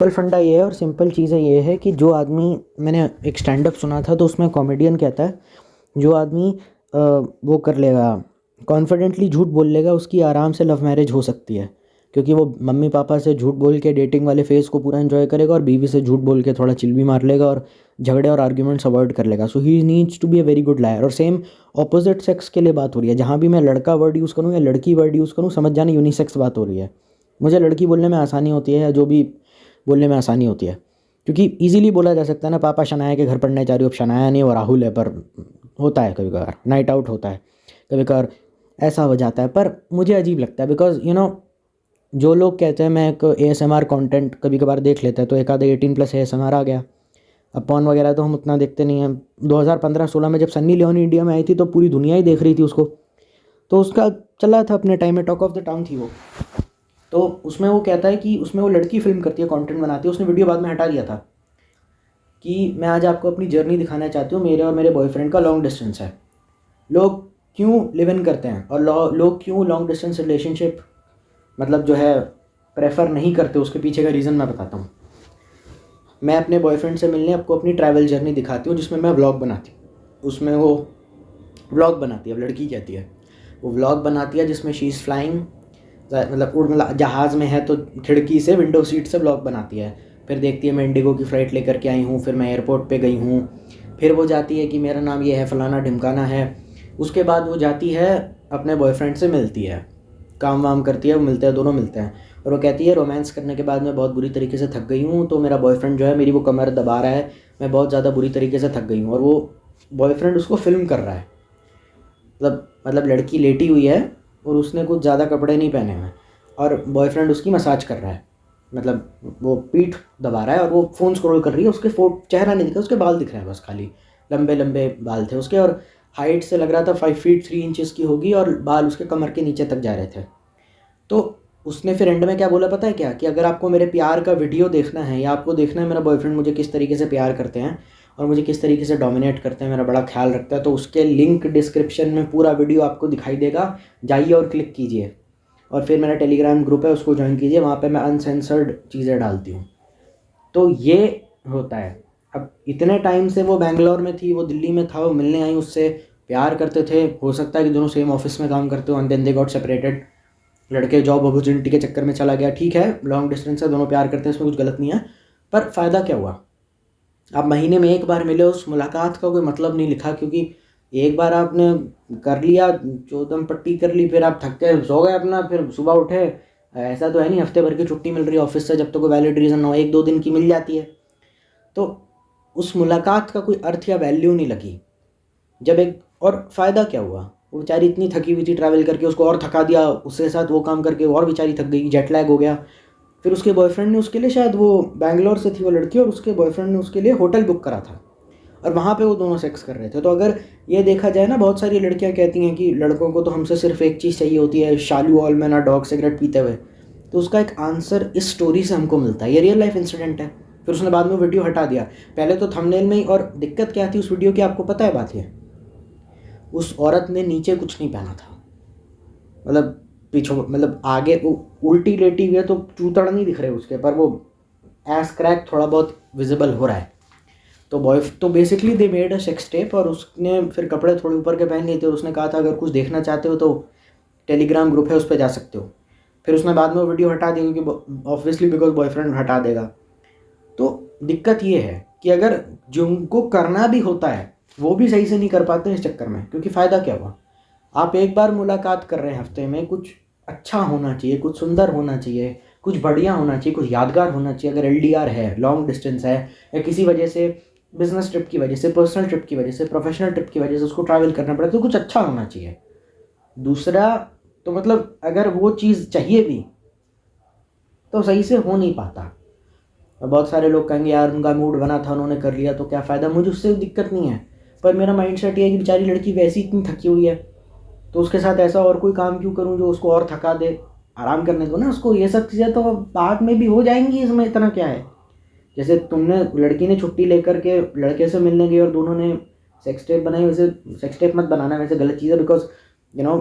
Simple फंडा ये है और सिंपल चीज़ें ये है कि जो आदमी, मैंने एक स्टैंड अप सुना था तो उसमें कॉमेडियन कहता है, जो आदमी वो कर लेगा, कॉन्फिडेंटली झूठ बोल लेगा, उसकी आराम से लव मैरिज हो सकती है, क्योंकि वो मम्मी पापा से झूठ बोल के डेटिंग वाले फेज़ को पूरा एंजॉय करेगा और बीवी से झूठ बोल के थोड़ा चिल भी मार लेगा और झगड़े और आर्ग्यूमेंट्स अवॉइड कर लेगा। So he needs to be a very good liar. और सेम ऑपोजिट सेक्स के लिए बात हो रही है, जहाँ भी मैं लड़का वर्ड यूज़ करूँ या लड़की वर्ड यूज़ करूँ, समझ जाने यूनिसेक्स बात हो रही है। मुझे लड़की बोलने में आसानी होती है या जो भी बोलने में आसानी होती है, क्योंकि इजीली बोला जा सकता है ना, पापा शनाया के घर पढ़ने जा रही हो। अब शनाया नहीं, वो राहुल है, पर होता है कभी कभार, नाइट आउट होता है कभी कभार, ऐसा हो जाता है। पर मुझे अजीब लगता है बिकॉज जो लोग कहते हैं, मैं एक ASMR कंटेंट कभी कभार देख लेता है तो एक आधा 18+ ASMR आ गया। अब पॉर्न वगैरह तो हम उतना देखते नहीं हैं। 2015-16 में जब सन्नी लियोनी इंडिया में आई थी तो पूरी दुनिया ही देख रही थी उसको, तो उसका चला था अपने टाइम में, टॉक ऑफ द टाउन थी वो। तो उसमें वो कहता है कि उसमें वो लड़की फिल्म करती है, कंटेंट बनाती है। उसने वीडियो बाद में हटा दिया था कि मैं आज आपको अपनी जर्नी दिखाना चाहती हूँ, मेरे और मेरे बॉयफ्रेंड का लॉन्ग डिस्टेंस है। लोग क्यों लिव इन करते हैं और लोग क्यों लॉन्ग डिस्टेंस रिलेशनशिप मतलब जो है प्रेफर नहीं करते, उसके पीछे का रीज़न मैं बताता हूँ। मैं अपने बॉयफ्रेंड से मिलने आपको अपनी ट्रैवल जर्नी दिखाती हूँ, जिसमें मैं व्लॉग बनाती हूँ। उसमें वो व्लॉग बनाती है, अब लड़की कहती है, वो व्लॉग बनाती है जिसमें शी इज़ फ्लाइंग, मतलब जहाज़ में है तो खिड़की से, विंडो सीट से व्लॉग बनाती है। फिर देखती है मैं इंडिगो की फ़्लाइट लेकर के आई हूँ, फिर मैं एयरपोर्ट पे गई हूँ, फिर वो जाती है कि मेरा नाम ये है, फ़लाना ढिमकाना है। उसके बाद वो जाती है अपने बॉयफ्रेंड से मिलती है, काम वाम करती है, वो मिलते हैं, दोनों मिलते हैं। और वो कहती है रोमांस करने के बाद मैं बहुत बुरी तरीके से थक गई हूँ, तो मेरा बॉयफ्रेंड जो है मेरी वो कमर दबा रहा है, मैं बहुत ज़्यादा बुरी तरीके से थक गई हूँ। और वो बॉयफ्रेंड उसको फिल्म कर रहा है, मतलब लड़की लेटी हुई है और उसने कुछ ज़्यादा कपड़े नहीं पहने हुए और बॉयफ्रेंड उसकी मसाज कर रहा है, मतलब वो पीठ दबा रहा है और वो फ़ोन स्क्रॉल कर रही है। उसके चेहरा नहीं दिखा, उसके बाल दिख रहे हैं बस, खाली लंबे लंबे बाल थे उसके, और हाइट से लग रहा था 5 फीट 3 इंचेस की होगी, और बाल उसके कमर के नीचे तक जा रहे थे। तो उसने फिर एंड में क्या बोला पता है क्या, कि अगर आपको मेरे प्यार का वीडियो देखना है या आपको देखना है मेरा बॉयफ्रेंड मुझे किस तरीके से प्यार करते हैं और मुझे किस तरीके से डोमिनेट करते हैं, मेरा बड़ा ख्याल रखता है, तो उसके लिंक डिस्क्रिप्शन में पूरा वीडियो आपको दिखाई देगा, जाइए और क्लिक कीजिए। और फिर मेरा टेलीग्राम ग्रुप है, उसको ज्वाइन कीजिए, वहाँ पे मैं अनसेंसर्ड चीज़ें डालती हूँ। तो ये होता है। अब इतने टाइम से वो बैंगलोर में थी, वो दिल्ली में था, वो मिलने आई, उससे प्यार करते थे, हो सकता है कि दोनों सेम ऑफिस में काम करते हो, and then they got separated. लड़के जॉब अपॉर्चुनिटी के चक्कर में चला गया, ठीक है, लॉन्ग डिस्टेंस है, दोनों प्यार करते हैं, इसमें कुछ गलत नहीं है, पर फ़ायदा क्या हुआ? आप महीने में एक बार मिले, उस मुलाकात का कोई मतलब नहीं लिखा, क्योंकि एक बार आपने कर लिया, चौदम पट्टी कर ली, फिर आप थक के सो गए अपना, फिर सुबह उठे। ऐसा तो है नहीं हफ्ते भर की छुट्टी मिल रही है ऑफिस से, जब तक कोई वैलिड रीज़न ना हो, 1-2 दिन की मिल जाती है। तो उस मुलाकात का कोई अर्थ या वैल्यू नहीं लगी जब एक, और फ़ायदा क्या हुआ? वो बेचारी इतनी थकी हुई थी ट्रैवल करके, उसको और थका दिया, उसके साथ वो काम करके और बेचारी थक गई, जेट लैग हो गया। फिर उसके बॉयफ्रेंड ने उसके लिए, शायद वो बैंगलोर से थी वो लड़की, और उसके बॉयफ्रेंड ने उसके लिए होटल बुक करा था और वहाँ पे वो दोनों सेक्स कर रहे थे। तो अगर ये देखा जाए ना, बहुत सारी लड़कियाँ कहती हैं कि लड़कों को तो हमसे सिर्फ एक चीज़ चाहिए होती है, शालू हॉल में ना डॉग सिगरेट पीते हुए। तो उसका एक आंसर इस स्टोरी से हमको मिलता है, ये रियल लाइफ इंसिडेंट है। फिर उसने बाद में वीडियो हटा दिया, पहले तो थंबनेल में ही। और दिक्कत क्या थी उस वीडियो की, आपको पता है बात ये? उस औरत ने नीचे कुछ नहीं पहना था, मतलब पीछे, मतलब आगे वो उल्टी लेटी हुई है तो चूतड़ नहीं दिख रहे उसके, पर वो एस क्रैक थोड़ा बहुत विजिबल हो रहा है। तो basically they made a sex tape, और उसने फिर कपड़े थोड़े ऊपर के पहन लिए थे और उसने कहा था अगर कुछ देखना चाहते हो तो टेलीग्राम ग्रुप है, उस पर जा सकते हो। फिर उसने बाद में वो वीडियो हटा दी, क्योंकि ऑब्वियसली बिकॉज बॉयफ्रेंड हटा देगा। तो दिक्कत ये है कि अगर जिनको करना भी होता है वो भी सही से नहीं कर पाते इस चक्कर में, क्योंकि फ़ायदा क्या हुआ? आप एक बार मुलाकात कर रहे हैं हफ्ते में, कुछ अच्छा होना चाहिए, कुछ सुंदर होना चाहिए, कुछ बढ़िया होना चाहिए, कुछ यादगार होना चाहिए। अगर LDR है, लॉन्ग डिस्टेंस है, या किसी वजह से, बिजनेस ट्रिप की वजह से, पर्सनल ट्रिप की वजह से, प्रोफेशनल ट्रिप की वजह से उसको ट्रैवल करना पड़ा, तो कुछ अच्छा होना चाहिए। दूसरा, तो मतलब अगर वो चीज़ चाहिए भी तो सही से हो नहीं पाता। और बहुत सारे लोग कहेंगे यार उनका मूड बना था, उन्होंने कर लिया तो क्या फ़ायदा, मुझे उससे दिक्कत नहीं है। पर मेरा माइंड सेट ये है कि बेचारी लड़की वैसी इतनी थकी हुई है, तो उसके साथ ऐसा और कोई काम क्यों करूं जो उसको और थका दे? आराम करने दो ना उसको। ये सब चीज़ें तो बाद में भी हो जाएंगी, इसमें इतना क्या है? जैसे तुमने, लड़की ने छुट्टी लेकर के लड़के से मिलने गई और दोनों ने सेक्स टेप बनाई, वैसे सेक्स टेप मत बनाना, वैसे गलत चीज़ है। बिकॉज यू नो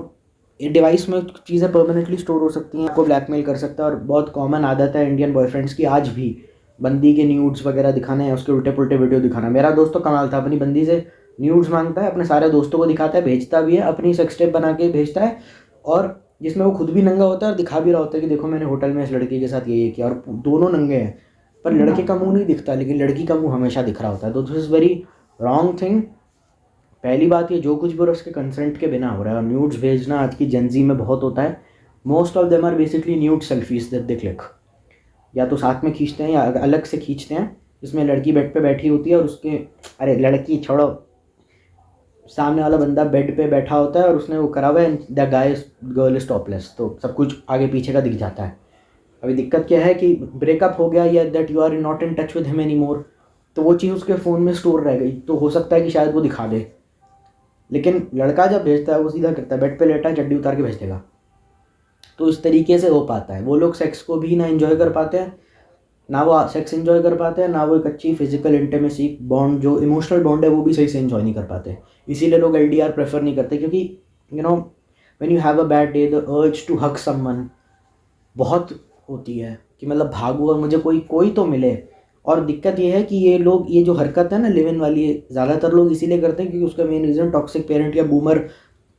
डिवाइस में चीज़ें परमानेंटली स्टोर हो सकती हैं, आपको ब्लैकमेल कर सकता है, और बहुत कॉमन आदत है इंडियन बॉयफ्रेंड्स की आज भी, बंदी के न्यूड्स वगैरह दिखाने हैं, उसके उल्टे पुल्टे वीडियो दिखाना। मेरा दोस्त तो कमाल था, अपनी बंदी से न्यूड्स मांगता है, अपने सारे दोस्तों को दिखाता है, भेजता भी है, अपनी सेक्स टेप बना के भेजता है, और जिसमें वो खुद भी नंगा होता है और दिखा भी रहा होता है कि देखो मैंने होटल में इस लड़की के साथ ये किया, और दोनों नंगे हैं, पर लड़के का मुंह नहीं दिखता, लेकिन लड़की का मुंह हमेशा दिख रहा होता है। तो this is very wrong thing. पहली बात, ये जो कुछ भी उसके कंसेंट के बिना हो रहा है। और न्यूड्स भेजना आज की जेंजी में बहुत होता है। Most of them are basically nude selfies that they click, या तो साथ में खींचते हैं या अलग से खींचते हैं, जिसमें लड़की बेड पे बैठी होती है और उसके, अरे लड़की छोड़ो, सामने वाला बंदा बेड पे बैठा होता है और उसने वो करा हुआ है, the guy girl is topless, तो सब कुछ आगे पीछे का दिख जाता है। अभी दिक्कत क्या है कि ब्रेकअप हो गया या that you are not in touch with him any more, तो वो चीज़ उसके फ़ोन में स्टोर रह गई, तो हो सकता है कि शायद वो दिखा दे। लेकिन लड़का जब भेजता है वो सीधा करता है, बेड पे लेटा है, चड्डी उतार के भेज देगा। तो इस तरीके से हो पाता है। वो लोग सेक्स को भी ना एंजॉय कर पाते हैं, ना वो सेक्स एंजॉय कर पाते हैं, ना वो एक अच्छी फिजिकल इंटीमेसी बॉन्ड, जो इमोशनल बॉन्ड है, वो भी सही से एंजॉय नहीं कर पाते। इसीलिए लोग एलडीआर प्रेफर नहीं करते, क्योंकि you know when you have a bad day the urge to hug someone बहुत होती है, कि मतलब भागो और मुझे कोई कोई तो मिले। और दिक्कत ये है कि ये लोग, ये जो हरकत है ना लिव इन वाली, ज़्यादातर लोग इसीलिए करते हैं क्योंकि उसका मेन रीज़न टॉक्सिक पेरेंट या बूमर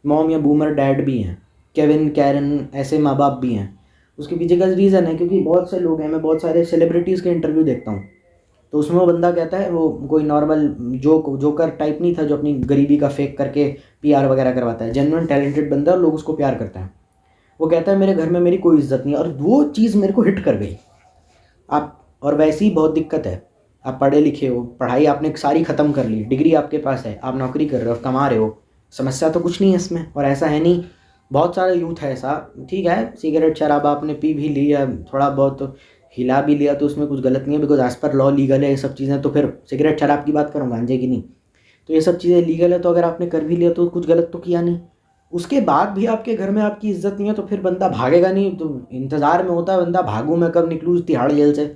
मॉम या बूमर डैड भी हैं, केविन कैरन ऐसे माँ बाप भी हैं। उसके पीछे का रीज़न है क्योंकि बहुत से लोग हैं, मैं बहुत सारे सेलिब्रिटीज़ के इंटरव्यू देखता हूँ, तो उसमें वो बंदा कहता है, वो कोई नॉर्मल जोकर टाइप नहीं था जो अपनी गरीबी का फेक करके पीआर वगैरह करवाता है, जेन्युइन टैलेंटेड बंदा और लोग उसको प्यार करते हैं। वो कहता है मेरे घर में मेरी कोई इज्जत नहीं है, और वो चीज़ मेरे को हिट कर गई। आप, और वैसे ही बहुत दिक्कत है, आप पढ़े लिखे हो, पढ़ाई आपने सारी ख़त्म कर ली, डिग्री आपके पास है, आप नौकरी कर रहे हो, कमा रहे हो, समस्या तो कुछ नहीं है इसमें। और ऐसा है नहीं, बहुत सारा यूथ है ऐसा, ठीक है सिगरेट शराब आपने पी भी ली या थोड़ा बहुत हिला भी लिया तो उसमें कुछ गलत नहीं है, because as per law legal है ये सब चीज़ें। तो फिर सिगरेट शराब की बात करूँ, गांजे की नहीं, तो ये सब चीज़ें लीगल है, तो अगर आपने कर भी लिया तो कुछ गलत तो किया नहीं। उसके बाद भी आपके घर में आपकी इज्जत नहीं है, तो फिर बंदा भागेगा नहीं, तो इंतज़ार में होता है बंदा, भागूँ मैं कब निकलूँ तिहाड़ जेल से।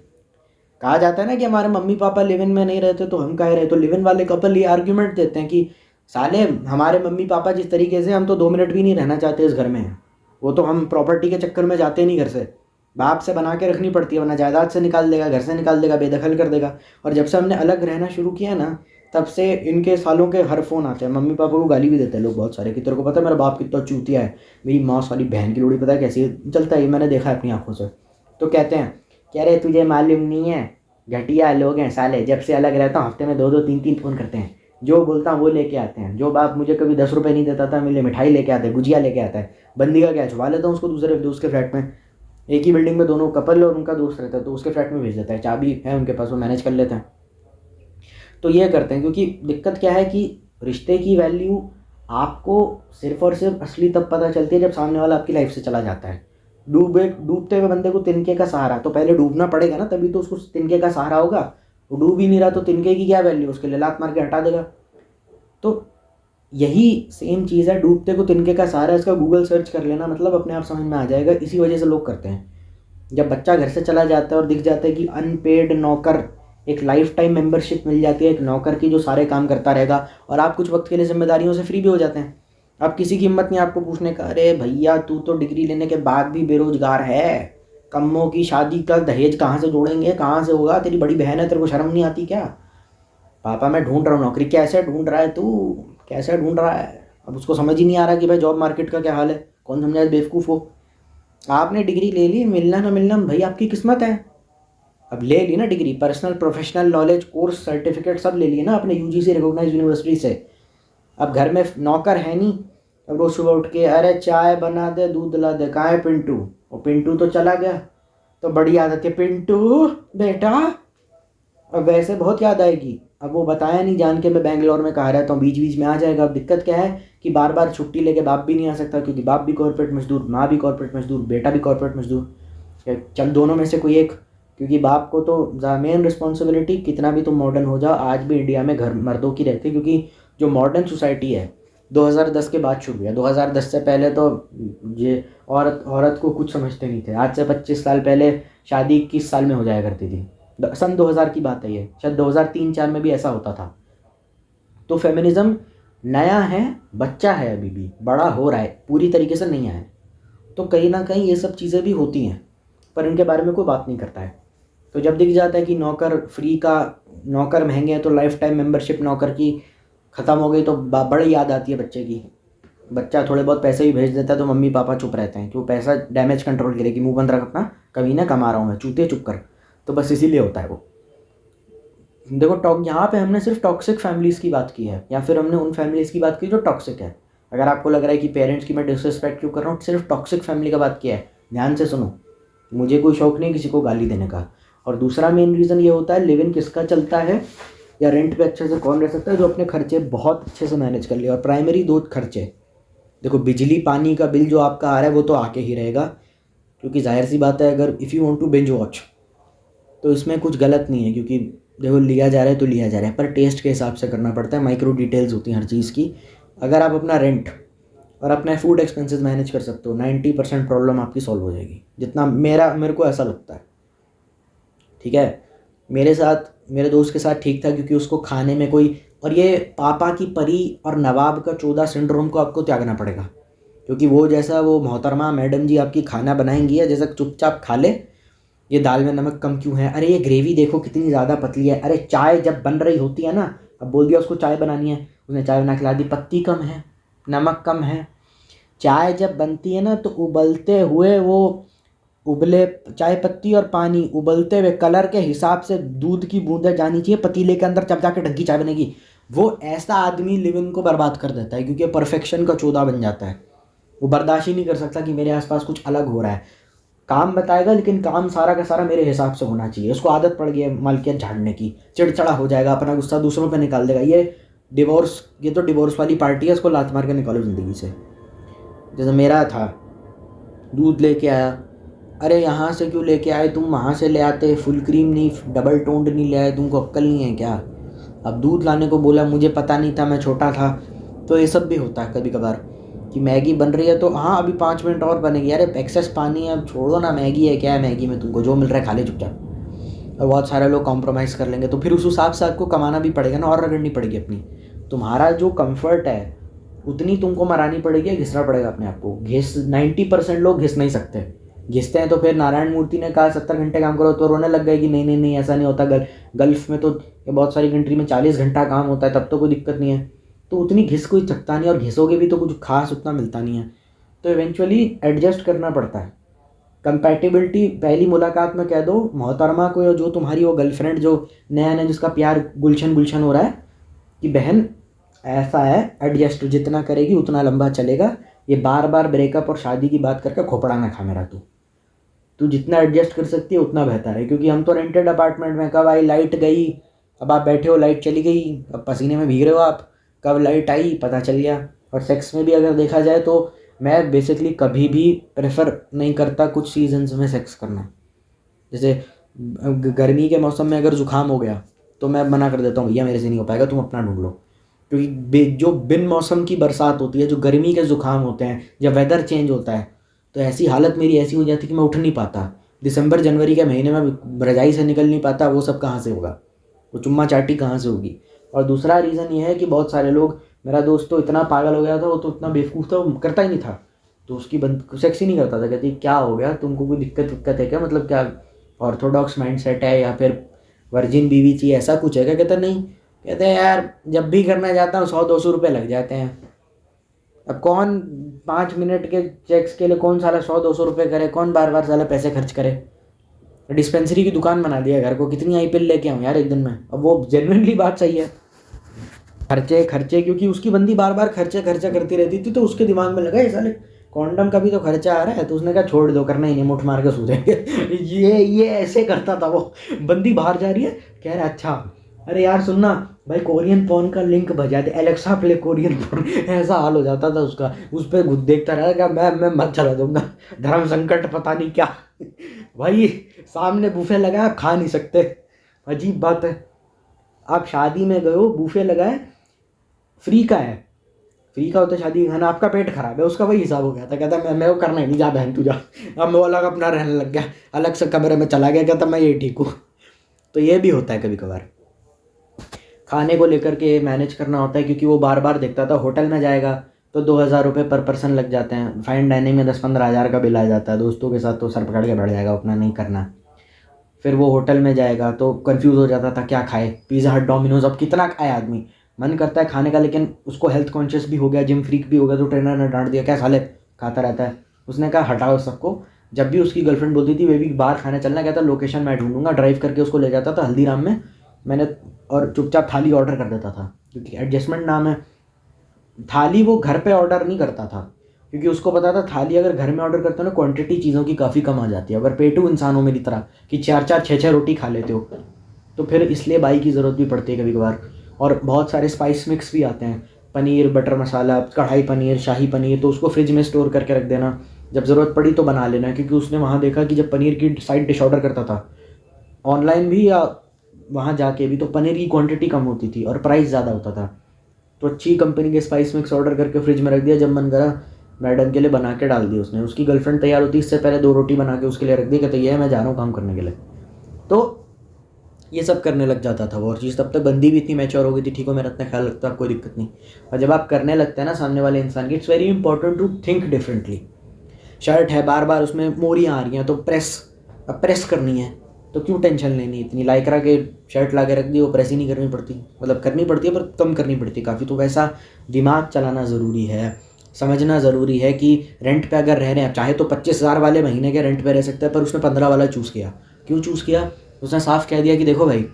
कहा जाता है ना कि हमारे मम्मी पापा लिव इन में नहीं रहते तो हम काहे रहे, तो लिव इन वाले कपल ये आर्ग्यूमेंट देते हैं कि साले हमारे मम्मी पापा जिस तरीके से, हम तो 2 मिनट भी नहीं रहना चाहते इस घर में, वो तो हम प्रॉपर्टी के चक्कर में जाते नहीं घर से, बाप से बना के रखनी पड़ती है, वरना जायदाद से निकाल देगा, घर से निकाल देगा, बेदखल कर देगा। और जब से हमने अलग रहना शुरू किया ना, तब से इनके सालों के हर फ़ोन आते हैं, मम्मी पापा को गाली भी देते हैं लोग बहुत सारे कि तेरे को पता है मेरा बाप कितना चूतिया है, मेरी माँ साली बहन की लोड़ी पता है कैसी चलता है, मैंने देखा है अपनी आंखों से। तो कहते हैं कह रहे तुझे मालूम नहीं है, घटिया लोग हैं साले, जब से अलग रहता हूँ हफ्ते में 2-2 3-3 फ़ोन करते हैं, जो बोलता हूँ वो लेके आते हैं। जो बाप मुझे कभी 10 रुपये नहीं देता था मेरे लिए मिठाई लेके आते हैं, गुजिया लेके आता है, बंदी का क्या छुपा लेता हूँ उसको दूसरे दोस्त के फ्लैट में, एक ही बिल्डिंग में दोनों कपल और उनका दोस्त रहता है, तो उसके फ्लैट में भेज देता है, चाबी है उनके पास, वो मैनेज कर लेते हैं। तो ये करते हैं, क्योंकि दिक्कत क्या है कि रिश्ते की वैल्यू आपको सिर्फ और सिर्फ असली तब पता चलती है जब सामने वाला आपकी लाइफ से चला जाता है। डूबते हुए बंदे को तिनके का सहारा, तो पहले डूबना पड़ेगा ना, तभी तो उसको तिनके का सहारा होगा। वो डूब ही नहीं रहा तो तिनके की क्या वैल्यू, उसके लिए लात मार के हटा देगा। तो यही सेम चीज़ है, डूबते को तिनके का सहारा, इसका गूगल सर्च कर लेना, मतलब अपने आप समझ में आ जाएगा। इसी वजह से लोग करते हैं। जब बच्चा घर से चला जाता है और दिख जाता है कि अनपेड नौकर, एक लाइफ टाइम मेंबरशिप मिल जाती है एक नौकर की जो सारे काम करता रहेगा, और आप कुछ वक्त के लिए जिम्मेदारियों से फ्री भी हो जाते हैं। अब किसी की हिम्मत नहीं आपको पूछने का, अरे भैया तू तो डिग्री लेने के बाद भी बेरोजगार है, कम्मों की शादी का दहेज कहाँ से जोड़ेंगे, कहाँ से होगा, तेरी बड़ी बहन है, तेरे को शर्म नहीं आती क्या? पापा मैं ढूंढ रहा हूँ नौकरी। कैसे ढूंढ रहा है तू, कैसे ढूंढ रहा है? अब उसको समझ ही नहीं आ रहा कि भाई जॉब मार्केट का क्या हाल है, कौन समझाए, बेवकूफ़ हो। आपने डिग्री ले ली, मिलना ना मिलना भाई आपकी किस्मत है। अब ले ली ना degree, personal professional knowledge course certificate सब ले लिए ना आपने यूजीसी रिकॉग्नाइज्ड यूनिवर्सिटी से। अब घर में नौकर है नहीं, अब रोज़ सुबह उठ के अरे चाय बना दे, दूध ला दे, कहाँ है पिंटू, और पिंटू तो चला गया। तो बड़ी आदत है, पिंटू बेटा, अब वैसे बहुत याद आएगी। अब वो बताया नहीं जान के मैं बेंगलोर में कहा रहता हूँ, बीच बीच में आ जाएगा। अब दिक्कत क्या है कि बार बार छुट्टी लेके बाप भी नहीं आ सकता, क्योंकि बाप भी कॉर्पोरेट मजदूर, माँ भी कॉर्पोरेट मजदूर, बेटा भी कॉर्पोरेट मजदूर, चल दोनों में से कोई एक। क्योंकि बाप को तो मेन रिस्पॉन्सिबिलिटी, कितना भी तुम मॉडर्न हो जाओ, आज भी इंडिया में घर मर्दों की रहती है, क्योंकि जो मॉडर्न सोसाइटी है 2010 के बाद शुरू हुआ। 2010 से पहले तो ये औरत को कुछ समझते नहीं थे। आज से 25 साल पहले शादी 21 साल में हो जाया करती थी। सन 2000 की बात है ये, शायद 2003-4 में भी ऐसा होता था। तो फेमिनिज्म नया है, बच्चा है, अभी भी बड़ा हो रहा है, पूरी तरीके से नहीं आया है। तो कहीं ना कहीं ये सब चीज़ें भी होती हैं, पर इनके बारे में कोई बात नहीं करता है। तो जब दिख जाता है कि नौकर फ्री का, नौकर महंगे हैं, तो लाइफ टाइम मेंबरशिप नौकर की ख़त्म हो गई, तो बड़ी याद आती है बच्चे की। बच्चा थोड़े बहुत पैसे भी भेज देता है तो मम्मी पापा चुप रहते हैं कि वो पैसा डैमेज कंट्रोल करे कि मुंह बंद रख अपना, कभी ना कमा रहा हूँ मैं, चूते चुप कर। तो बस इसीलिए होता है वो। देखो यहाँ पे हमने सिर्फ टॉक्सिक फैमिलीज़ की बात की है, या फिर हमने उन फैमिलीज़ की बात की जो टॉक्सिक है। अगर आपको लग रहा है कि पेरेंट्स की मैं डिसरिस्पेक्ट क्यों कर रहा हूँ, सिर्फ टॉक्सिक फैमिली का बात किया है, ध्यान से सुनो। मुझे कोई शौक नहीं किसी को गाली देने का। और दूसरा मेन रीज़न ये होता है, लिव इन किसका चलता है या रेंट पे अच्छे से कौन रह सकता है, जो अपने खर्चे बहुत अच्छे से मैनेज कर लिया। और प्राइमरी 2 खर्चे, देखो बिजली पानी का बिल जो आपका आ रहा है वो तो आके ही रहेगा, क्योंकि जाहिर सी बात है अगर if you want to binge watch तो इसमें कुछ गलत नहीं है, क्योंकि देखो लिया जा रहा है तो लिया जा रहा है, पर टेस्ट के हिसाब से करना पड़ता है। माइक्रो डिटेल्स होती हैं हर चीज़ की। अगर आप अपना रेंट और अपना फूड एक्सपेंसेस मैनेज कर सकते हो, 90% प्रॉब्लम आपकी सॉल्व हो जाएगी, जितना मेरे को ऐसा लगता है। ठीक है, मेरे साथ, मेरे दोस्त के साथ ठीक था, क्योंकि उसको खाने में कोई, और ये पापा की परी और नवाब का 14 सिंड्रोम को आपको त्यागना पड़ेगा, क्योंकि वो जैसा वो मोहतरमा मैडम जी आपकी खाना बनाएंगी या जैसा चुपचाप खा ले, ये दाल में नमक कम क्यों है, अरे ये ग्रेवी देखो कितनी ज़्यादा पतली है, अरे चाय जब बन रही होती है ना, अब बोल दिया उसको चाय बनानी है, उसने चाय बना खिला दी, पत्ती कम है, नमक कम है। चाय जब बनती है ना तो उबलते हुए वो उबले चाय पत्ती और पानी उबलते हुए कलर के हिसाब से दूध की बूंदें जानी चाहिए पतीले के अंदर, जब जाके ढंगी चाय बनेगी। वो ऐसा आदमी लिव इन को बर्बाद कर देता है, क्योंकि परफेक्शन का चौधा बन जाता है। वो बर्दाश्त ही नहीं कर सकता कि मेरे आसपास कुछ अलग हो रहा है। काम बताएगा लेकिन काम सारा का सारा मेरे हिसाब से होना चाहिए। उसको आदत पड़ गई है मालकियत झाड़ने की, चिड़चिड़ा हो जाएगा, अपना गुस्सा दूसरों पे निकाल देगा। ये तो डिवोर्स वाली पार्टी है, इसको लात मार के निकालो ज़िंदगी से। जैसे मेरा था, दूध लेके आया, अरे यहाँ से क्यों लेके आए तुम, वहाँ से ले आते, फुल क्रीम नहीं डबल टोन्ड नहीं ले आए, तुमको अक्ल नहीं है क्या। अब दूध लाने को बोला, मुझे पता नहीं था, मैं छोटा था। तो ये सब भी होता है कभी कभार कि मैगी बन रही है तो हाँ अभी 5 मिनट और बनेगी, अरे एक्सेस पानी है, अब छोड़ो ना, मैगी है, क्या है मैगी में, तुमको जो मिल रहा है खा ले चुपचाप। और बहुत सारे लोग कॉम्प्रोमाइज़ कर लेंगे, तो फिर उस हिसाब से आपको कमाना भी पड़ेगा ना, और रगड़नी पड़ेगी अपनी। तुम्हारा जो कंफर्ट है उतनी तुमको मरानी पड़ेगी, घिसना पड़ेगा अपने आप को। 90% लोग घिस नहीं सकते, घिसते हैं तो फिर नारायण मूर्ति ने कहा 70 घंटे काम करो, तो रोने लग गए कि नहीं नहीं नहीं ऐसा नहीं होता। गल्फ में तो बहुत सारी कंट्री में 40 घंटा काम होता है, तब तो कोई दिक्कत नहीं है। तो उतनी घिस कोई सकता नहीं, और घिसोगे भी तो कुछ खास उतना मिलता नहीं है। तो इवेंचुअली एडजस्ट करना पड़ता है। कंपैटिबिलिटी पहली मुलाकात में कह दो मोहतरमा को, जो तुम्हारी वो गर्लफ्रेंड जो नया नया जिसका प्यार गुलशन गुलशन हो रहा है, कि बहन ऐसा है, एडजस्ट जितना करेगी उतना लंबा चलेगा। ये बार बार ब्रेकअप और शादी की बात करके खोपड़ा ना खा मेरा। तू जितना एडजस्ट कर सकती है उतना बेहतर है, क्योंकि हम तो रेंटेड अपार्टमेंट में, कब आई लाइट गई, अब आप बैठे हो लाइट चली गई, अब पसीने में भीग रहे हो आप, कब लाइट आई पता चल गया। और सेक्स में भी अगर देखा जाए तो मैं बेसिकली कभी भी प्रेफर नहीं करता कुछ सीजन्स में सेक्स करना। जैसे गर्मी के मौसम में अगर ज़ुकाम हो गया तो मैं मना कर देता हूँ, भैया मेरे से नहीं हो पाएगा, तुम अपना ढूंढ लो। क्योंकि जो बिन मौसम की बरसात होती है, जो गर्मी के ज़ुकाम होते हैं, जब वेदर चेंज होता है, तो ऐसी हालत मेरी ऐसी हो जाती कि मैं उठ नहीं पाता। दिसंबर जनवरी के महीने में रजाई से निकल नहीं पाता, वो सब कहाँ से होगा, वो चुम्मा चाटी कहाँ से होगी। और दूसरा रीज़न ये है कि बहुत सारे लोग, मेरा दोस्त तो इतना पागल हो गया था, वो तो इतना बेवकूफ़ था, वो करता ही नहीं था, तो उसकी सेक्स ही नहीं करता था। कहती क्या हो गया तुमको, कोई दिक्कत है क्या, मतलब क्या ऑर्थोडॉक्स माइंडसेट है या फिर वर्जिन बीवी चाहिए, ऐसा कुछ है क्या। कहता नहीं, कहते हैं यार जब भी करना चाहता हूँ 100-200 रुपये लग जाते हैं। अब कौन 5 मिनट के चेक्स के लिए कौन साला 100-200 रुपये करे, कौन बार बार साला पैसे खर्च करे। डिस्पेंसरी की दुकान बना दिया घर को, कितनी आईपीएल लेके आऊँ यार एक दिन में। अब वो जेन्युइनली बात सही है, खर्चे क्योंकि उसकी बंदी बार बार खर्चा करती रहती थी, तो उसके दिमाग में लगा ये साले कॉन्डम का भी तो खर्चा आ रहा है, तो उसने कहा छोड़ दो, करना ही नहीं, मुठ मार के सो जाएंगे। ये ऐसे करता था वो। बंदी बाहर जा रही है, कह रहा अच्छा अरे यार सुनना भाई, कोरियन पॉर्न का लिंक बजा दे, एलेक्सा प्ले कोरियन पॉर्न। ऐसा हाल हो जाता था उसका, उस पर देखता रहेगा, मैं मत चला दूंगा, धर्म संकट पता नहीं क्या। भाई सामने बुफे लगाया, खा नहीं सकते, अजीब बात है। आप शादी में गए हो, बुफे लगाए, फ्री का है, फ्री का होता है शादी का खाना, आपका पेट खराब है, उसका वही हिसाब हो गया था। कहता मैं वो करना ही नहीं, जा बहन तू जा। अब मैं अलग अपना रहने लग गया, अलग से कमरे में चला गया, कहता मैं ये ठीक हूँ। तो ये भी होता है कभी कभार, खाने को लेकर के मैनेज करना होता है, क्योंकि वो बार बार देखता था होटल में जाएगा तो 2000 रुपये पर पर्सन लग जाते हैं, फाइन डाइनिंग में 10-15 हज़ार का बिल आ जाता है, दोस्तों के साथ तो सर पकड़ के बैठ जाएगा, उतना नहीं करना। फिर वो होटल में जाएगा तो कंफ्यूज हो जाता था क्या खाए, पिज़्ज़ा हट, डोमिनोज, अब कितना खाए आदमी, मन करता है खाने का, लेकिन उसको हेल्थ कॉन्शियस भी हो गया, जिम फ्रीक भी हो गया, तो ट्रेनर ने डांट दिया क्या साले खाता रहता है। उसने कहा हटाओ सबको। जब भी उसकी गर्लफ्रेंड बोलती थी वे भी बाहर खाने चलना, कहता लोकेशन मैं ढूंढूंगा, ड्राइव करके उसको ले जाता था हल्दीराम में मैंने, और चुपचाप थाली ऑर्डर कर देता था, क्योंकि एडजस्टमेंट नाम है। थाली वो घर पे ऑर्डर नहीं करता था, क्योंकि उसको पता था थाली अगर घर में ऑर्डर करते हो ना, क्वांटिटी चीज़ों की काफ़ी कम आ जाती है। अगर पेटू इंसान हो मेरी तरह कि चार चार छः छः रोटी खा लेते हो, तो फिर इसलिए बाई की ज़रूरत भी पड़ती है कभी कभार। और बहुत सारे स्पाइस मिक्स भी आते हैं, पनीर बटर मसाला, कढ़ाई पनीर, शाही पनीर, तो उसको फ्रिज में स्टोर करके रख देना, जब ज़रूरत पड़ी तो बना लेना। क्योंकि उसने वहाँ देखा कि जब पनीर की साइड डिश ऑर्डर करता था ऑनलाइन भी या वहाँ जाके भी, तो पनीर की क्वांटिटी कम होती थी और प्राइस ज़्यादा होता था। तो अच्छी कंपनी के स्पाइस मिक्स ऑर्डर करके फ्रिज में रख दिया, जब मन करा मैडम के लिए बना के डाल दी उसने। उसकी गर्लफ्रेंड तैयार होती इससे पहले 2 रोटी बना के उसके लिए रख दी, कहते ये मैं जा रहा हूँ काम करने के लिए। तो ये सब करने लग जाता था वो, और चीज़ तब तक बंदी भी इतनी मैच्योर हो गई थी, ठीक हो मेरा इतना ख्याल रखता, कोई दिक्कत नहीं। और जब आप करने लगते हैं ना सामने वाले इंसान की, it's very important to think differently. Shirt है बार बार उसमें मोरियाँ आ रही हैं, तो अब प्रेस करनी है, तो क्यों टेंशन लेनी इतनी, लाइक्रा के शर्ट ला के रख दी, वो प्रेस ही नहीं करनी पड़ती, मतलब करनी पड़ती है पर कम करनी पड़ती है काफ़ी। तो वैसा दिमाग चलाना ज़रूरी है, समझना ज़रूरी है कि रेंट पे अगर रह रहे हैं, चाहे तो 25,000 वाले महीने के रेंट पे रह सकते हैं, पर उसने 15 वाला चूज़ किया। क्यों चूज़ किया? उसने साफ कह दिया कि देखो भाई,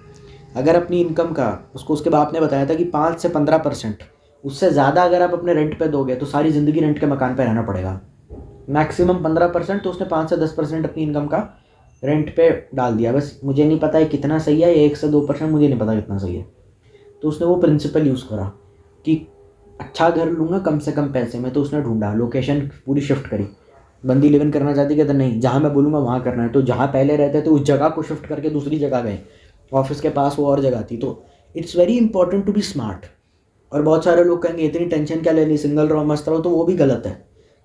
अगर अपनी इनकम का, उसको उसके बाप ने बताया था कि 5 से 15%, उससे ज़्यादा अगर आप अपने रेंट पे दोगे तो सारी ज़िंदगी रेंट के मकान पे रहना पड़ेगा। मैक्सिमम 15%, तो उसने 5 से 10% अपनी इनकम का रेंट पे डाल दिया। बस मुझे नहीं पता है कितना सही है, 1 से 2%, मुझे नहीं पता कितना सही है। तो उसने वो प्रिंसिपल यूज़ करा कि अच्छा घर लूँगा कम से कम पैसे में, तो उसने ढूंढा, लोकेशन पूरी शिफ्ट करी। बंदी लिव इन करना चाहती, कहता नहीं जहाँ मैं बोलूँगा वहाँ करना है, तो जहाँ पहले रहते थे उस जगह को शिफ्ट करके दूसरी जगह गए, ऑफिस के पास वो और जगह थी। तो it's very important to be smart. और बहुत सारे लोग कहेंगे इतनी टेंशन क्या लेनी, सिंगल रहो मस्त रहो, तो वो भी गलत है,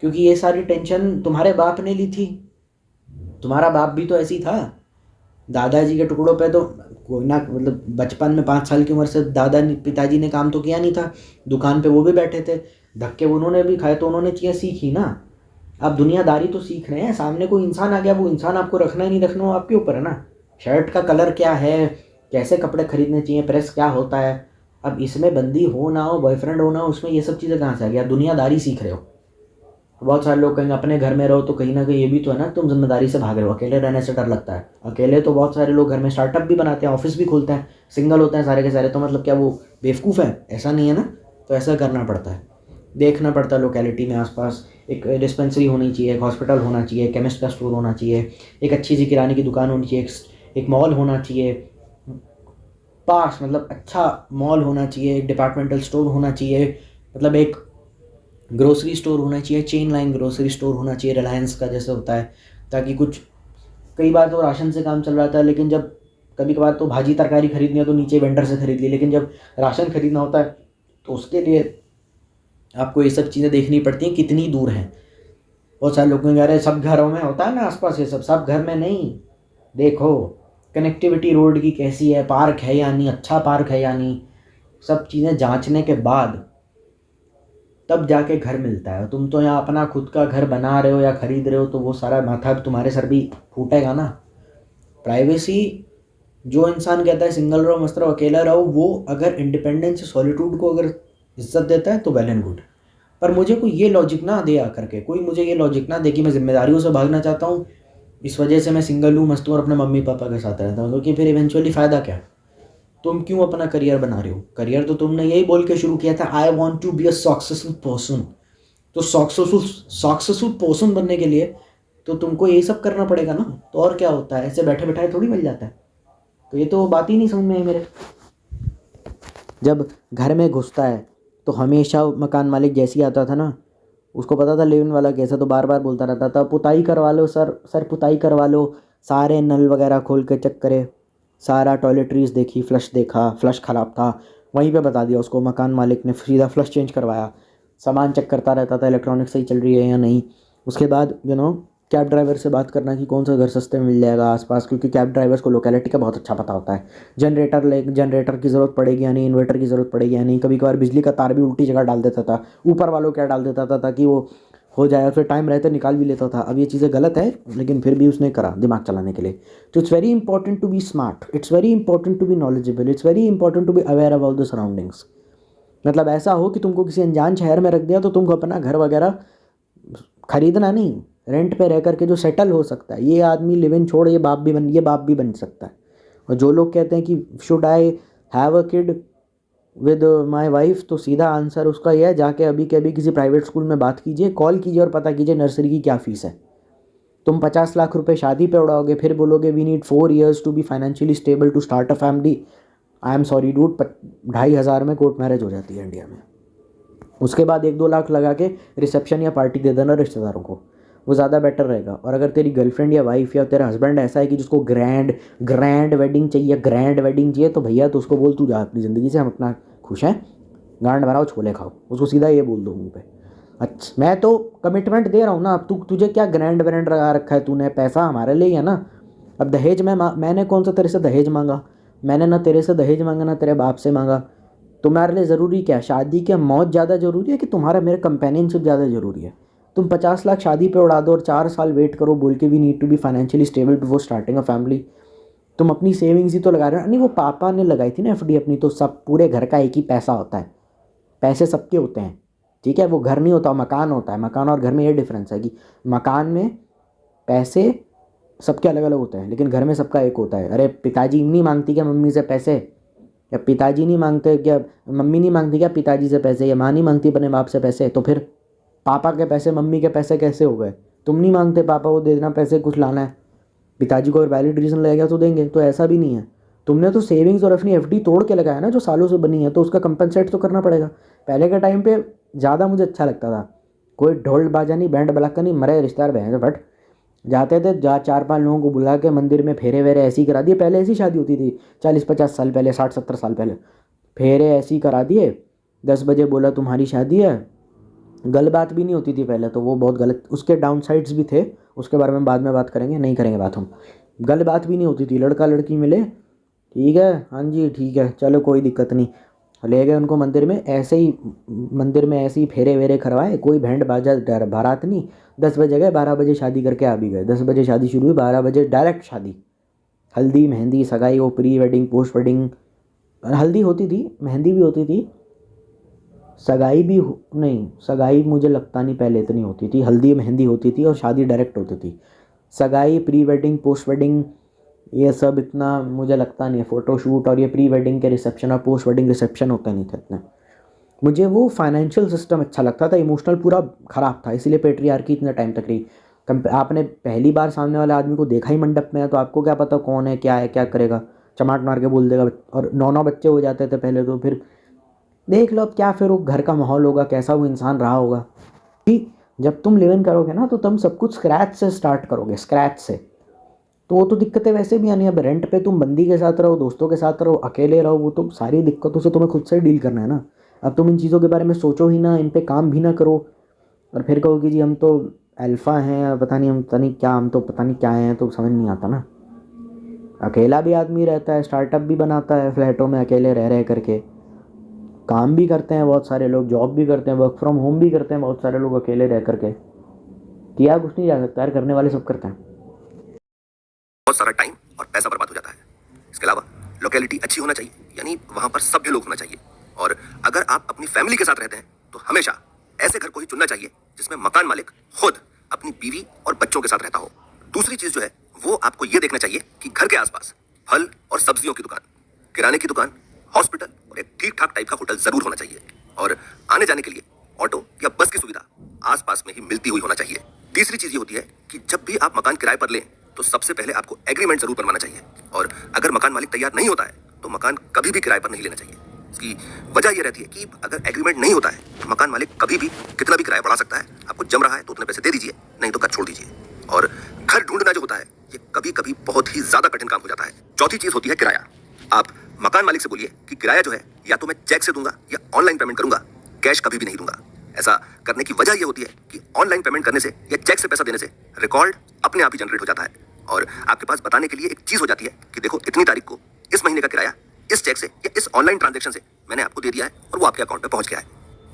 क्योंकि ये सारी टेंशन तुम्हारे बाप ने ली थी। तुम्हारा बाप भी तो ऐसी था, दादाजी के टुकड़ों पे तो कोई ना, मतलब बचपन में 5 साल की उम्र से पिताजी ने काम तो किया नहीं था, दुकान पे वो भी बैठे थे, धक्के उन्होंने भी खाए, तो उन्होंने चीज़ें सीखी ना। आप दुनियादारी तो सीख रहे हैं, सामने कोई इंसान आ गया, वो इंसान आपको रखना ही नहीं रखना, वो आपके ऊपर है ना। शर्ट का कलर क्या है, कैसे कपड़े खरीदने चाहिए, प्रेस क्या होता है, अब इसमें बंदी हो ना हो, बॉयफ्रेंड हो ना हो, उसमें ये सब चीज़ें कहाँ से आ गया, दुनियादारी सीख रहे हो। बहुत सारे लोग कहेंगे अपने घर में रहो, तो कहीं ना कहीं ये भी तो है ना, तुम जिम्मेदारी से भाग रहे हो, अकेले रहने से डर लगता है। अकेले तो बहुत सारे लोग घर में स्टार्टअप भी बनाते हैं, ऑफिस भी खोलते हैं, सिंगल होते हैं सारे के सारे, तो मतलब क्या वो बेवकूफ़ है? ऐसा नहीं है ना। तो ऐसा करना पड़ता है, देखना पड़ता है लोकेलिटी में आसपास एक डिस्पेंसरी होनी चाहिए, एक हॉस्पिटल होना चाहिए, केमिस्ट का स्टोर होना चाहिए, एक अच्छी सी किराने की दुकान होनी चाहिए, एक मॉल होना चाहिए पास, मतलब अच्छा मॉल होना चाहिए, एक डिपार्टमेंटल स्टोर होना चाहिए, मतलब एक ग्रोसरी स्टोर होना चाहिए, चेन लाइन ग्रोसरी स्टोर होना चाहिए, रिलायंस का जैसे होता है, ताकि कुछ, कई बार तो राशन से काम चल रहा था, लेकिन जब कभी कभार तो भाजी तरकारी खरीदनी है तो नीचे वेंडर से खरीद ली, लेकिन जब राशन खरीदना होता है तो उसके लिए आपको ये सब चीज़ें देखनी पड़ती हैं कितनी दूर हैं। बहुत सारे लोग कह रहे हैं सब घरों में होता है ना आसपास, ये सब घर में नहीं। देखो कनेक्टिविटी रोड की कैसी है, पार्क है या नहीं, अच्छा पार्क है या नहीं, सब चीज़ें जांचने के बाद तब जाके घर मिलता है। तुम तो यहाँ अपना खुद का घर बना रहे हो या खरीद रहे हो, तो वो सारा माथा तुम्हारे सर भी फूटेगा ना। प्राइवेसी, जो इंसान कहता है सिंगल रहो मस्त रहो अकेला रहो, वो अगर इंडिपेंडेंस सॉलिट्यूड को अगर इज्जत देता है तो वेल एंड गुड। पर मुझे कोई ये लॉजिक ना दे आकर के, कोई मुझे ये लॉजिक ना दे कि मैं जिम्मेदारियों से भागना चाहता हूँ, इस वजह से मैं सिंगल हूँ मस्त हूँ और अपने मम्मी पापा के साथ रहता हूँ, क्योंकि फिर इवेंचुअली फ़ायदा क्या? तुम क्यों अपना करियर बना रहे हो? करियर तो तुमने यही बोल के शुरू किया था, I want to be a successful person. तो सक्सेसफुल पर्सन बनने के लिए तो तुमको यही सब करना पड़ेगा ना। तो और क्या होता है, ऐसे बैठे बैठाए थोड़ी मिल जाता है। तो ये तो बात ही नहीं समझ में आई मेरे। जब घर में घुसता है तो हमेशा मकान मालिक जैसे ही आता था ना, उसको पता था लेविन वाला कैसा, तो बार बार बोलता रहता था पुताई करवा लो सर, सर पुताई करवा लो। सारे नल वगैरह खोल के चेक करे, सारा टॉयलेटरीज देखी, फ्लश देखा, फ्लश ख़राब था, वहीं पे बता दिया उसको, मकान मालिक ने सीधा फ्लश चेंज करवाया। सामान चेक करता रहता था इलेक्ट्रॉनिक सही चल रही है या नहीं। उसके बाद कैब ड्राइवर से बात करना कि कौन सा घर सस्ते में मिल जाएगा आसपास, क्योंकि कैब ड्राइवर्स को लोकेलिटी का बहुत अच्छा पता होता है। जनरेटर की ज़रूरत पड़ेगी या नहीं, इन्वर्टर की ज़रूरत पड़ेगी या नहीं। कभी कभार बिजली का तार भी उल्टी जगह डाल देता था, ऊपर वालों क्या डाल देता था ताकि वो हो जाए, और फिर टाइम रहते निकाल भी लेता था। अब ये चीज़ें गलत है, लेकिन फिर भी उसने करा दिमाग चलाने के लिए। तो it's very important to be smart, it's very important to be knowledgeable, it's very important to be aware about the surroundings. मतलब ऐसा हो कि तुमको किसी अनजान शहर में रख दिया तो तुमको अपना घर वगैरह खरीदना नहीं, रेंट पे रह करके जो सेटल हो सकता है, ये आदमी लिव इन छोड़ ये बाप भी बन सकता है। और जो लोग कहते हैं कि should I have a kid with my wife, तो सीधा आंसर उसका यह है, जाके अभी के अभी किसी प्राइवेट स्कूल में बात कीजिए, कॉल कीजिए और पता कीजिए नर्सरी की क्या फ़ीस है। तुम 50 लाख रुपए शादी पे उड़ाओगे, फिर बोलोगे we need 4 years to be financially stable to start a family. I am sorry dude, 2,500 में कोर्ट मैरिज हो जाती है इंडिया में। उसके बाद 1-2 लाख लगा के रिसेप्शन या पार्टी दे देना रिश्तेदारों को, वो ज़्यादा बेटर रहेगा। और अगर तेरी गर्लफ्रेंड या वाइफ या तेरा हस्बैंड ऐसा है कि जिसको ग्रैंड ग्रैंड वेडिंग चाहिए, ग्रैंड वेडिंग चाहिए, तो भैया तो उसको बोल तू जा अपनी ज़िंदगी से, हम अपना खुश हैं, गांड भराओ छोले खाओ, उसको सीधा ये बोल दो मुँह पे। अच्छा मैं तो कमिटमेंट दे रहा हूँ ना, अब तुझे क्या ग्रैंड व्रैंड लगा रखा है तूने, पैसा हमारे लिए ही है ना। अब दहेज मैंने कौन सा तेरे से दहेज मांगा, मैंने ना तेरे से दहेज मांगा ना तेरे बाप से मांगा। तुम्हारे लिए ज़रूरी क्या है, शादी क्या मौत ज़्यादा ज़रूरी है कि तुम्हारा मेरे कंपेनियनशिप ज़्यादा ज़रूरी है। तुम 50 लाख शादी पे उड़ा दो और 4 साल वेट करो बोल के we need to be financially stable before starting a family. तुम अपनी सेविंग्स ही तो लगा रहे हो। नहीं, वो पापा ने लगाई थी ना एफडी अपनी, तो सब पूरे घर का एक ही पैसा होता है, पैसे सबके होते हैं, ठीक है। वो घर नहीं होता, मकान होता है। मकान और घर में ये डिफरेंस है कि मकान में पैसे सबके अलग अलग होते हैं, लेकिन घर में सबका एक होता है। अरे पिताजी नहीं मांगती क्या मम्मी से पैसे, या पिताजी नहीं मांगते क्या, मम्मी नहीं मांगती क्या पिताजी से पैसे, या माँ नहीं मांगती अपने बाप से पैसे, तो फिर पापा के पैसे मम्मी के पैसे कैसे हो गए। तुम नहीं मांगते पापा को दे देना पैसे, कुछ लाना है, पिताजी को अगर वैलिड रीज़न लगेगा तो देंगे। तो ऐसा भी नहीं है, तुमने तो सेविंग्स और अपनी एफडी तोड़ के लगाया ना जो सालों से बनी है, तो उसका कंपनसेट तो करना पड़ेगा। पहले के टाइम पे ज़्यादा मुझे अच्छा लगता था, कोई ढोल बाजा नहीं, बैंड बलाका नहीं, मरे रिश्तेदार बहन बट जाते थे, 4-5 लोगों को बुला के मंदिर में फेरे वेरे ऐसी करा दिए। पहले ऐसी शादी होती थी 40-50 साल पहले, 60-70 साल पहले, फेरे ऐसी करा दिए। 10 बजे बोला तुम्हारी शादी है, गल बात भी नहीं होती थी पहले, तो वो बहुत गलत, उसके डाउन साइड्स भी थे, उसके बारे में बाद में बात करेंगे, नहीं करेंगे बात हम। गल बात भी नहीं होती थी, लड़का लड़की मिले, ठीक है हाँ जी ठीक है चलो कोई दिक्कत नहीं, ले गए उनको मंदिर में, ऐसे ही मंदिर में ऐसे ही फेरे वेरे करवाए, कोई बैंड बाजा बारात नहीं। 10 बजे गए, 12 बजे शादी करके आ भी गए। 10 बजे शादी शुरू हुई, 12 बजे डायरेक्ट शादी, हल्दी मेहंदी सगाई, वो प्री वेडिंग पोस्ट वेडिंग, हल्दी होती थी मेहंदी भी होती थी, सगाई भी नहीं, सगाई मुझे लगता नहीं पहले इतनी होती थी, हल्दी मेहंदी होती थी और शादी डायरेक्ट होती थी। सगाई प्री वेडिंग पोस्ट वेडिंग ये सब इतना मुझे लगता नहीं है, फ़ोटोशूट और ये प्री वेडिंग के रिसेप्शन और पोस्ट वेडिंग रिसेप्शन होते नहीं थे इतने। मुझे वो फाइनेंशियल सिस्टम अच्छा लगता था, इमोशनल पूरा ख़राब था, इसीलिए पेट्रियार्की इतने टाइम तक रही। आपने पहली बार सामने वाले आदमी को देखा ही मंडप में है, तो आपको क्या पता कौन है क्या करेगा, चमाट मार के बोल देगा। और 9-9 बच्चे हो जाते थे पहले, तो फिर देख लो अब क्या, फिर वो घर का माहौल होगा, कैसा वो इंसान रहा होगा। कि जब तुम लिव इन करोगे ना, तो तुम सब कुछ स्क्रैच से स्टार्ट करोगे, स्क्रैच से, तो वो तो दिक्कतें वैसे भी आनी है। अब रेंट पे तुम बंदी के साथ रहो, दोस्तों के साथ रहो, अकेले रहो, वो तो सारी दिक्कतों से तुम्हें खुद से डील करना है ना। अब तुम इन चीज़ों के बारे में सोचो ही ना, इन पे काम भी ना करो, और फिर कहो कि जी हम तो अल्फ़ा हैं, पता नहीं हम पता नहीं क्या, हम तो पता नहीं क्या हैं, तो समझ नहीं आता ना। अकेला भी आदमी रहता है, स्टार्टअप भी बनाता है फ्लैटों में अकेले रह रह करके, काम भी करते हैं बहुत सारे लोग, जॉब भी करते हैं, वर्क फ्रॉम होम भी करते हैं बहुत सारे लोग अकेले रह करके। किया कुछ नहीं जा सकता यार, करने वाले सब करते हैं। बहुत सारा टाइम और पैसा बर्बाद हो जाता है। इसके अलावा लोकेलिटी अच्छी होना चाहिए, यानी वहां पर सभ्य लोग होना चाहिए। और अगर आप अपनी फैमिली के साथ रहते हैं तो हमेशा ऐसे घर को ही चुनना चाहिए जिसमें मकान मालिक खुद अपनी बीवी और बच्चों के साथ रहता हो। दूसरी चीज जो है वो आपको ये देखना चाहिए कि घर के आसपास फल और सब्जियों की दुकान, किराने की दुकान, हॉस्पिटल और एक ठीक ठाक टाइप का होटल जरूर होना चाहिए। और आने जाने के लिए ऑटो या बस की सुविधा आसपास में ही मिलती हुई होना चाहिए। तीसरी चीज ये होती है कि जब भी आप मकान किराए पर लें तो सबसे पहले आपको एग्रीमेंट जरूर बनवाना चाहिए। और अगर मकान मालिक तैयार नहीं होता है तो मकान कभी भी किराए पर नहीं लेना चाहिए। इसकी वजह यह रहती है कि अगर एग्रीमेंट नहीं होता है तो मकान मालिक कभी भी कितना भी किराया बढ़ा सकता है। आपको जम रहा है तो उतने पैसे दे दीजिए, नहीं तो घर छोड़ दीजिए। और घर ढूंढना जो होता है ये कभी कभी बहुत ही ज्यादा कठिन काम हो जाता है। चौथी चीज होती है किराया। आप मकान मालिक से बोलिए कि किराया जो है या तो मैं चेक से दूंगा या ऑनलाइन पेमेंट करूंगा, कैश कभी भी नहीं दूंगा। ऐसा करने की वजह यह होती है कि ऑनलाइन पेमेंट करने से या चेक से पैसा देने से रिकॉर्ड अपने आप ही जनरेट हो जाता है और आपके पास बताने के लिए एक चीज हो जाती है कि देखो इतनी तारीख को इस महीने का किराया इस चेक से या इस ऑनलाइन ट्रांजैक्शन से मैंने आपको दे दिया है और वो आपके अकाउंट में पहुंच गया है।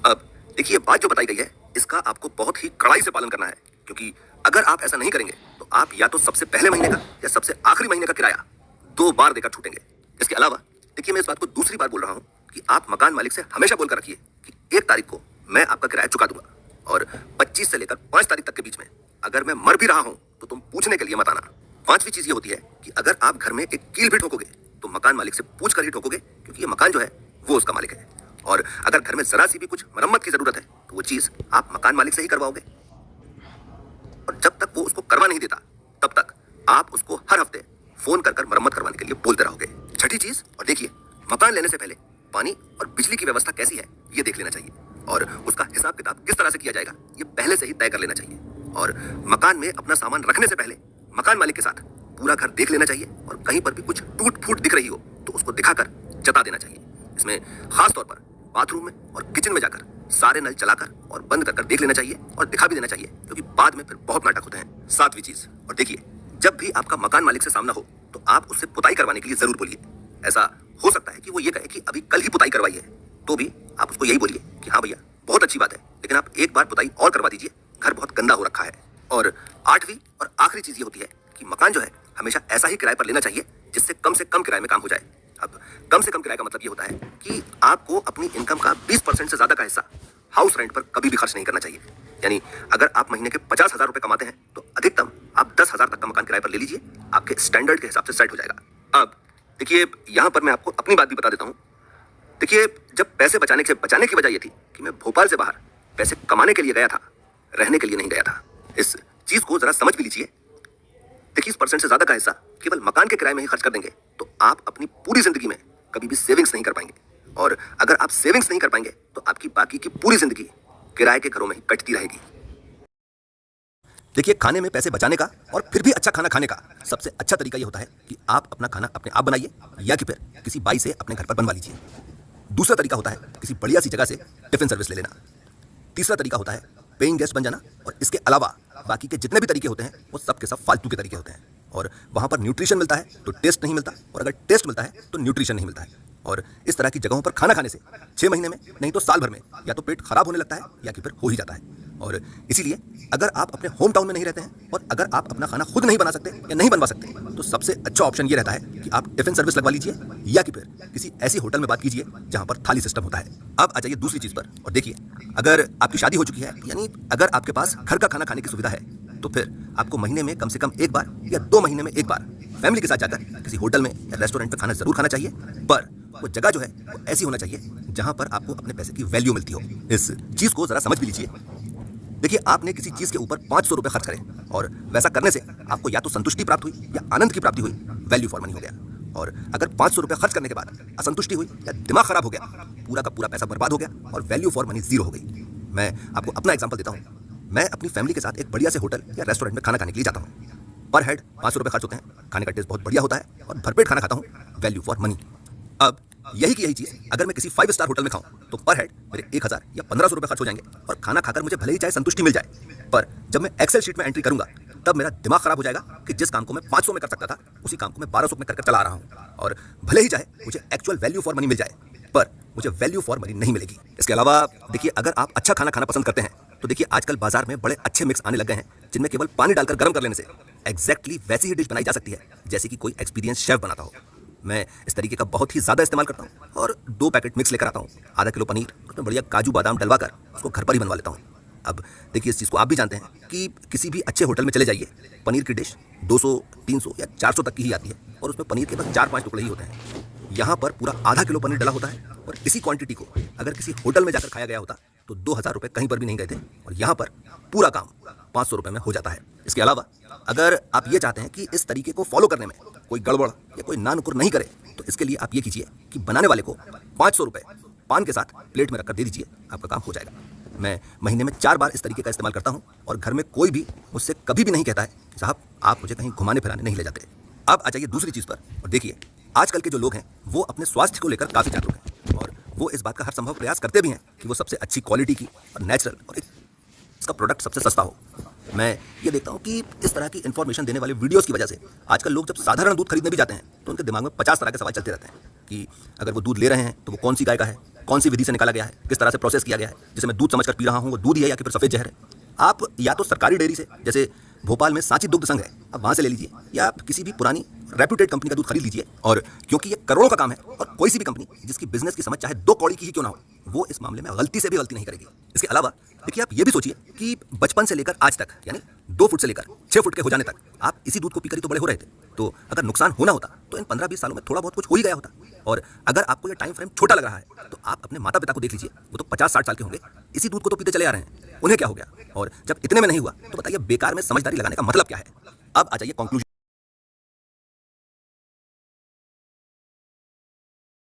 अब देखिए बात जो बताई गई है इसका आपको बहुत ही कड़ाई से पालन करना है, क्योंकि अगर आप ऐसा नहीं करेंगे तो आप या तो सबसे पहले महीने का या सबसे आखिरी महीने का किराया 2 बार देकर छूटेंगे। इसके अलावा देखिए, मैं इस बात को दूसरी बार बोल रहा हूँ कि आप मकान मालिक से हमेशा बोलकर रखिए कि 1 तारीख को मैं आपका किराया चुका दूंगा, और 25 से लेकर 5 तारीख तक के बीच में अगर मैं मर भी रहा हूं तो तुम पूछने के लिए मत आना। 5वीं चीज ये होती है कि अगर आप घर में एक कील भी ठोकोगे तो मकान मालिक से पूछ कर ही ठोकोगे, क्योंकि ये मकान जो है वो उसका मालिक है। और अगर घर में जरा सी भी कुछ मरम्मत की जरूरत है तो वो चीज आप मकान मालिक से ही करवाओगे, और जब तक वो उसको करवा नहीं देता तब तक आप उसको हर हफ्ते फोन कर मरम्मत करवाने के लिए बोलते रहोगे। छठी चीज, और देखिए, मकान लेने से पहले पानी और बिजली की व्यवस्था कैसी है ये देख लेना चाहिए, और उसका हिसाब किताब किस तरह से किया जाएगा ये पहले से ही तय कर लेना चाहिए। और मकान में अपना सामान रखने से पहले मकान मालिक के साथ पूरा घर देख लेना चाहिए, और कहीं पर भी कुछ टूट फूट दिख रही हो तो उसको दिखाकर जता देना चाहिए। इसमें खास तौर पर बाथरूम में और किचन में जाकर सारे नल चलाकर और बंद कर देख लेना चाहिए, और दिखा भी देना चाहिए, क्योंकि बाद में फिर बहुत नाटक होते हैं। 7वीं चीज, और देखिए, जब भी आपका मकान मालिक से सामना हो तो आप उससे पुताई करवाने के लिए जरूर बोलिए। ऐसा हो सकता है कि वो ये कहे कि अभी कल ही पुताई करवाई है, तो भी आप उसको यही बोलिए कि हाँ भैया, बहुत अच्छी बात है, लेकिन आप एक बार पुताई और करवा दीजिए, घर बहुत गंदा हो रखा है। और 8वीं और आखिरी चीज ये होती है कि मकान जो है हमेशा ऐसा ही किराए पर लेना चाहिए जिससे कम से कम किराए में काम हो जाए। अब कम से कम किराए का मतलब ये होता है कि आपको अपनी इनकम का 20% से ज्यादा का हिस्सा हाउस रेंट पर कभी भी खर्च नहीं करना चाहिए। यानी अगर आप महीने के 50,000 रुपए कमाते हैं तो अधिकतम आप 10,000 तक का मकान किराए पर ले लीजिए, आपके स्टैंडर्ड के हिसाब से सेट हो जाएगा। अब देखिए, यहां पर मैं आपको अपनी बात भी बता देता हूं। देखिए, जब पैसे बचाने की वजह यह थी कि मैं भोपाल से बाहर पैसे कमाने के लिए गया था, रहने के लिए नहीं गया था। इस चीज को जरा समझ भी लीजिए। देखिए, 20% से ज्यादा का हिस्सा केवल मकान के किराए में ही खर्च कर देंगे तो आप अपनी पूरी जिंदगी में कभी भी सेविंग्स नहीं कर पाएंगे, और अगर आप सेविंग्स नहीं कर पाएंगे तो आपकी बाकी की पूरी जिंदगी किराए के घरों में ही कटती रहेगी। देखिए, खाने में पैसे बचाने का और फिर भी अच्छा खाना खाने का सबसे अच्छा तरीका यह होता है कि आप अपना खाना अपने आप बनाइए, या कि फिर किसी बाई से अपने घर पर बनवा लीजिए। दूसरा तरीका होता है किसी बढ़िया सी जगह से टिफिन सर्विस ले लेना। तीसरा तरीका होता है पेइंग गेस्ट बन जाना, और इसके अलावा बाकी के जितने भी तरीके होते हैं वो सब के सब फालतू के तरीके होते हैं, और वहां पर न्यूट्रिशन मिलता है तो टेस्ट नहीं मिलता, और अगर टेस्ट मिलता है तो न्यूट्रिशन नहीं मिलता है। और इस तरह की जगहों पर खाना खाने से 6 महीने में नहीं तो साल भर में या तो पेट खराब होने लगता है या कि फिर हो ही जाता है। और इसीलिए अगर आप अपने होम टाउन में नहीं रहते हैं और अगर आप अपना खाना खुद नहीं बना सकते या नहीं बनवा सकते तो सबसे अच्छा ऑप्शन ये रहता है कि आप टिफिन सर्विस लगवा लीजिए, या कि फिर किसी ऐसी होटल में बात कीजिए जहां पर थाली सिस्टम होता है। अब आ जाइए दूसरी चीज पर, और देखिए, अगर आपकी शादी हो चुकी है, यानी अगर आपके पास घर का खाना खाने की सुविधा है, तो फिर आपको महीने में कम से कम 1 बार या 2 महीने में 1 बार फैमिली के साथ जाकर किसी होटल में या रेस्टोरेंट पर खाना जरूर खाना चाहिए, पर वो जगह जो है वो ऐसी होना चाहिए जहां पर आपको अपने पैसे की वैल्यू मिलती हो। इस चीज को जरा समझ भी लीजिए। देखिए, आपने किसी चीज के ऊपर 500 रुपए खर्च करे, और वैसा करने से आपको या तो संतुष्टि प्राप्त हुई या आनंद की प्राप्ति हुई, वैल्यू फॉर मनी हो गया। और अगर 500 रुपए खर्च करने के बाद असंतुष्टि हुई या दिमाग खराब हो गया, पूरा का पूरा पैसा बर्बाद हो गया और वैल्यू फॉर मनी 0 हो गई। मैं आपको अपना एग्जाम्पल देता हूँ। मैं अपनी फैमिली के साथ एक बढ़िया से होटल या रेस्टोरेंट में खाना खाने के लिए जाता हूँ। पर हेड 500 रुपए खर्च होते हैं, खाने का टेस्ट बहुत बढ़िया होता है और भरपेट खाना खाता हूँ, वैल्यू फॉर मनी। अब यही की यही चीज अगर मैं किसी 5 स्टार होटल में खाऊं तो पर हेड मेरे 1000 या 1500 रुपए खर्च हो जाएंगे, और खाना खाकर मुझे भले ही चाहे संतुष्टि मिल जाए, पर जब मैं एक्सेल शीट में एंट्री करूंगा तब मेरा दिमाग खराब हो जाएगा कि जिस काम को मैं 500 में कर सकता था उसी काम को मैं 1200 में कर चला आ रहा हूं, और भले ही चाहे मुझे एक्चुअल वैल्यू फॉर मनी मिल जाए, पर मुझे वैल्यू फॉर मनी नहीं मिलेगी। इसके अलावा देखिए, अगर आप अच्छा खाना खाना पसंद करते हैं तो देखिए, आजकल बाजार में बड़े अच्छे मिक्स आने लग गए हैं जिनमें केवल पानी डालकर गर्म कर लेने से एग्जैक्टली वैसी ही डिश बनाई जा सकती है जैसे कि कोई एक्सपीरियंस शेफ बनाता हो। मैं इस तरीके का बहुत ही ज़्यादा इस्तेमाल करता हूँ, और 2 पैकेट मिक्स लेकर आता हूँ, आधा किलो पनीर, उसमें बढ़िया काजू बादाम डलवाकर उसको घर पर ही बनवा लेता हूँ। अब देखिए, इस चीज़ को आप भी जानते हैं कि किसी भी अच्छे होटल में चले जाइए, पनीर की डिश 200, 300 या 400 तक की ही आती है, और उसमें पनीर के बस 4-5 टुकड़े ही होते हैं। यहाँ पर पूरा आधा किलो पनीर डला होता है, और इसी क्वांटिटी को अगर किसी होटल में जाकर खाया गया होता तो 2000 रुपये कहीं पर भी नहीं गए थे, और यहाँ पर पूरा काम 500 रुपये में हो जाता है। इसके अलावा अगर आप ये चाहते हैं कि इस तरीके को फॉलो करने में कोई गड़बड़ या कोई नानुकुर नहीं करे, तो इसके लिए आप ये कीजिए कि बनाने वाले को 500 रुपये पान के साथ प्लेट में रखकर दे दीजिए, आपका काम हो जाएगा। मैं महीने में 4 बार इस तरीके का इस्तेमाल करता हूँ, और घर में कोई भी मुझसे कभी भी नहीं कहता है कि साहब आप मुझे कहीं घुमाने फिराने नहीं ले जाते। अब आ जाइए दूसरी चीज़ पर, और देखिए, आजकल के जो लोग हैं वो अपने स्वास्थ्य को लेकर काफ़ी जागरूक हैं, और वो इस बात का हर संभव प्रयास करते भी हैं कि वो सबसे अच्छी क्वालिटी की और नेचुरल और इसका प्रोडक्ट सबसे सस्ता हो। मैं ये देखता हूँ कि इस तरह की इन्फॉर्मेशन देने वाले वीडियोस की वजह से आजकल लोग जब साधारण दूध खरीदने भी जाते हैं तो उनके दिमाग में 50 तरह के सवाल चलते रहते हैं कि अगर वो दूध ले रहे हैं तो वो कौन सी गाय का है, कौन सी विधि से निकाला गया है, किस तरह से प्रोसेस किया गया है। जिसे मैं दूध समझकर पी रहा हूँ वो दूध ही है या कि फिर सफेद जहर है। आप या तो सरकारी डेयरी से, जैसे भोपाल में सांची दुग्ध संघ है, आप वहां से ले लीजिए, या आप किसी भी पुरानी रेप्यूटेड कंपनी का दूध खरीद लीजिए। और क्योंकि ये करोड़ों का काम है और कोई सी भी कंपनी जिसकी बिजनेस की समझ चाहे 2 कौड़ी की ही क्यों ना हो, वो इस मामले में गलती से भी गलती नहीं करेगी। इसके अलावा देखिए, आप ये भी सोचिए कि बचपन से लेकर आज तक, यानी 2 फुट से लेकर 6 फुट के हो जाने तक आप इसी दूध को पीकर ही तो बड़े हो रहे थे। तो अगर नुकसान होना होता तो इन 15-20 सालों में थोड़ा बहुत कुछ हो ही गया होता। और अगर आपको ये टाइम फ्रेम छोटा लग रहा है तो आप अपने माता पिता को देख लीजिए, वो तो 50-60 साल के होंगे, इसी दूध को तो पीते चले आ रहे हैं। उन्हें क्या हो गया? और जब इतने में नहीं हुआ तो बताइए बेकार में समझदारी लगाने का मतलब क्या है? अब आ जाइए कंक्लूजन।